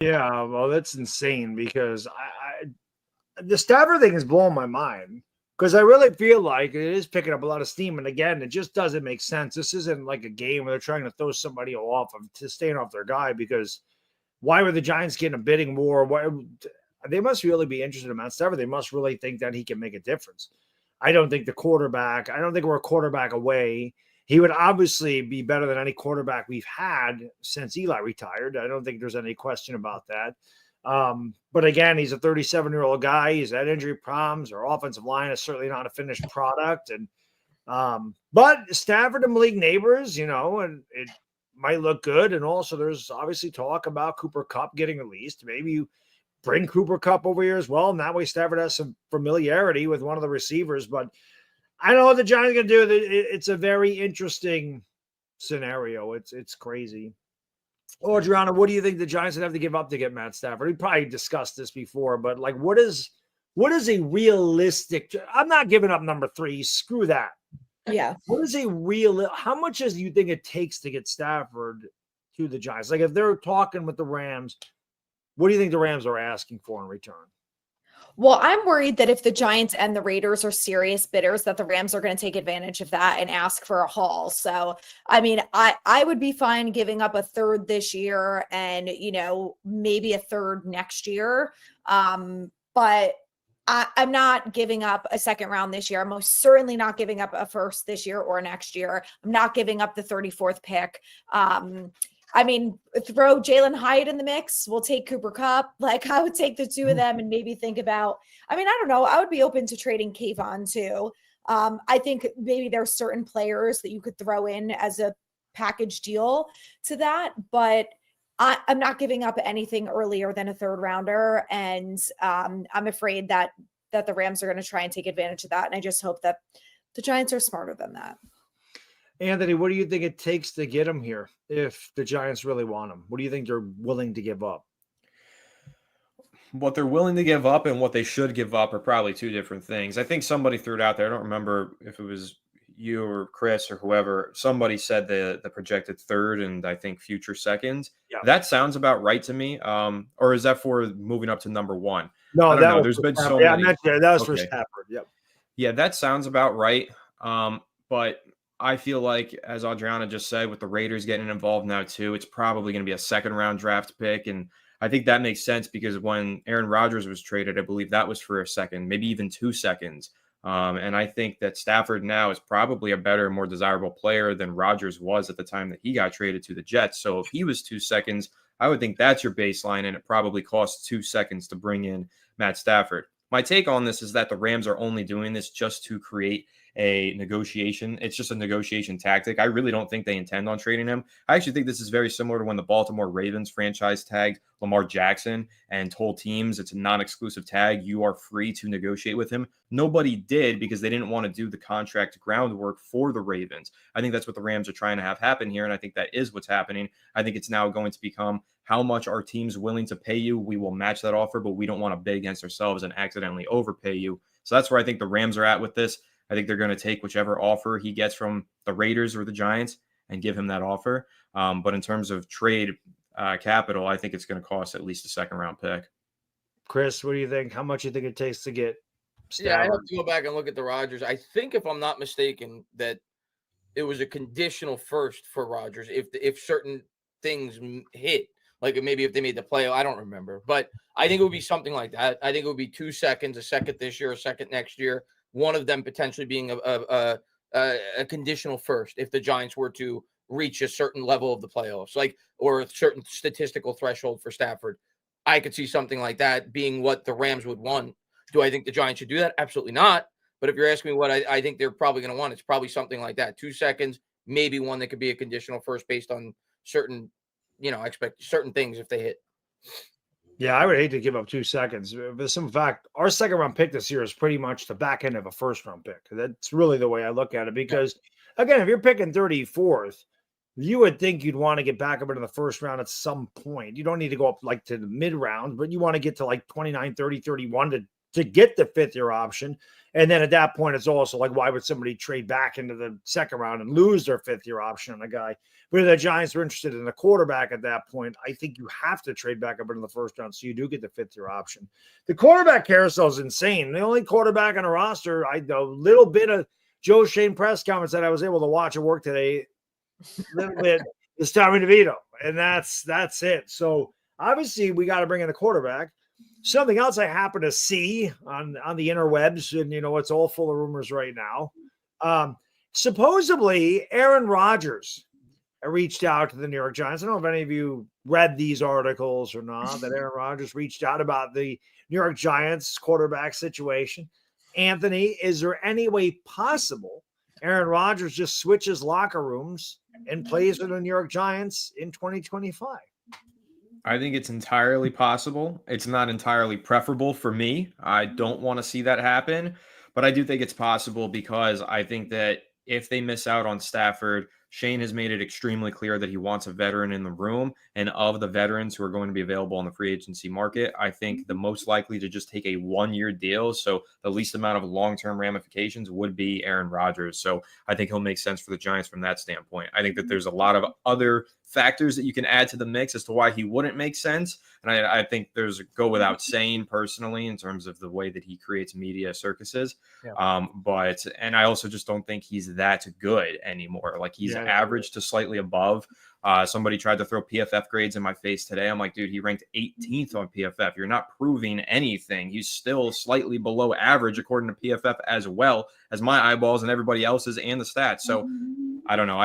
Yeah, well, that's insane because the Stafford thing is blowing my mind because I really feel like it is picking up a lot of steam. And again, it just doesn't make sense. This isn't like a game where they're trying to throw somebody off of to staying off their guy because why were the Giants getting a bidding war? Why, they must really be interested in Matt Stafford. They must really think that he can make a difference. I don't think I don't think we're a quarterback away. He would obviously be better than any quarterback we've had since Eli retired. I don't think there's any question about that. But again, he's a 37-year-old guy. He's had injury problems. Our offensive line is certainly not a finished product. And but Stafford and Malik neighbors, and it might look good. And also there's obviously talk about Cooper Kupp getting released. Maybe you bring Cooper Kupp over here as well. And that way Stafford has some familiarity with one of the receivers. But I don't know what the Giants are going to do. It's a very interesting scenario. It's crazy. Oh, Adriana, what do you think the Giants would have to give up to get Matt Stafford? We probably discussed this before, but like, what is a realistic? I'm not giving up number 3. Screw that. Yeah. What is a real? How much do you think it takes to get Stafford to the Giants? Like, if they're talking with the Rams, what do you think the Rams are asking for in return? Well, I'm worried that if the Giants and the Raiders are serious bidders, that the Rams are going to take advantage of that and ask for a haul. So, I mean, I would be fine giving up a third this year and, maybe a third next year. But I'm not giving up a second round this year. I'm most certainly not giving up a first this year or next year. I'm not giving up the 34th pick. I mean, throw Jalen Hyatt in the mix. We'll take Cooper Kupp. Like, I would take the two of them and maybe think about, I don't know. I would be open to trading Kayvon too. I think maybe there's certain players that you could throw in as a package deal to that, but I'm not giving up anything earlier than a third rounder. And I'm afraid that the Rams are going to try and take advantage of that. And I just hope that the Giants are smarter than that. Anthony, what do you think it takes to get him here if the Giants really want him? What do you think they're willing to give up? What they're willing to give up and what they should give up are probably two different things. I think somebody threw it out there. I don't remember if it was you or Chris or whoever. Somebody said the projected third and I think future second. Yeah. That sounds about right to me. Or is that for moving up to number 1? No, that was there's been so many. Yeah, that was for Stafford. Yep. Yeah, that sounds about right. But I feel like, as Adriana just said, with the Raiders getting involved now too, it's probably going to be a second round draft pick. And I think that makes sense because when Aaron Rodgers was traded, I believe that was for a second, maybe even 2 seconds. And I think that Stafford now is probably a better, more desirable player than Rodgers was at the time that he got traded to the Jets. So if he was 2 seconds, I would think that's your baseline, and it probably costs 2 seconds to bring in Matt Stafford. My take on this is that the Rams are only doing this just to create a negotiation. It's just a negotiation tactic. I really don't think they intend on trading him. I actually think this is very similar to when the Baltimore Ravens franchise tagged Lamar Jackson and told teams it's a non-exclusive tag. You are free to negotiate with him. Nobody did because they didn't want to do the contract groundwork for the Ravens. I think that's what the Rams are trying to have happen here, and I think that is what's happening. I think it's now going to become, how much are teams willing to pay you? We will match that offer, but we don't want to bid against ourselves and accidentally overpay you. So that's where I think the Rams are at with this. I think they're going to take whichever offer he gets from the Raiders or the Giants and give him that offer. But in terms of trade capital, I think it's going to cost at least a second round pick. Chris, what do you think? How much do you think it takes to get Stafford? Yeah, I have to go back and look at the Rodgers. I think, if I'm not mistaken, that it was a conditional first for Rodgers if certain things hit. Like maybe if they made the play, I don't remember. But I think it would be something like that. I think it would be 2 seconds, a second this year, a second next year. One of them potentially being a conditional first if the Giants were to reach a certain level of the playoffs, or a certain statistical threshold for Stafford. I could see something like that being what the Rams would want. Do I think the Giants should do that? Absolutely not. But if you're asking me what I think they're probably going to want, it's probably something like that. 2 seconds, maybe one that could be a conditional first based on certain, expect certain things if they hit. Yeah, I would hate to give up 2 seconds. For some fact, our second round pick this year is pretty much the back end of a first round pick. That's really the way I look at it. Because, again, if you're picking 34th, you would think you'd want to get back up into the first round at some point. You don't need to go up to the mid round, but you want to get to 29, 30, 31 to to get the 5th-year option. And then at that point, it's also like, why would somebody trade back into the second round and lose their 5th-year option on a guy? But if the Giants are interested in a quarterback at that point, I think you have to trade back up into the first round so you do get the 5th-year option. The quarterback carousel is insane. The only quarterback on a roster, a little bit of Joe Shane press comments that I was able to watch at work today, a little bit, is Tommy DeVito. And that's it. So obviously we got to bring in a quarterback. Something else I happen to see on the interwebs, and it's all full of rumors right now. Supposedly, Aaron Rodgers reached out to the New York Giants. I don't know if any of you read these articles or not, that Aaron Rodgers reached out about the New York Giants quarterback situation. Anthony, is there any way possible Aaron Rodgers just switches locker rooms and plays for the New York Giants in 2025? I think it's entirely possible. It's not entirely preferable for me. I don't want to see that happen, but I do think it's possible because I think that if they miss out on Stafford, Shane has made it extremely clear that he wants a veteran in the room. And of the veterans who are going to be available on the free agency market, I think the most likely to just take a 1-year deal, so the least amount of long-term ramifications, would be Aaron Rodgers. So I think he'll make sense for the Giants from that standpoint. I think that there's a lot of other factors that you can add to the mix as to why he wouldn't make sense. And I think there's a go without saying personally in terms of the way that he creates media circuses. Yeah. And I also just don't think he's that good anymore. Like he's average to slightly above. Somebody tried to throw PFF grades in my face today. I'm like, dude, he ranked 18th on PFF. You're not proving anything. He's still slightly below average according to PFF as well as my eyeballs and everybody else's and the stats. So I don't know.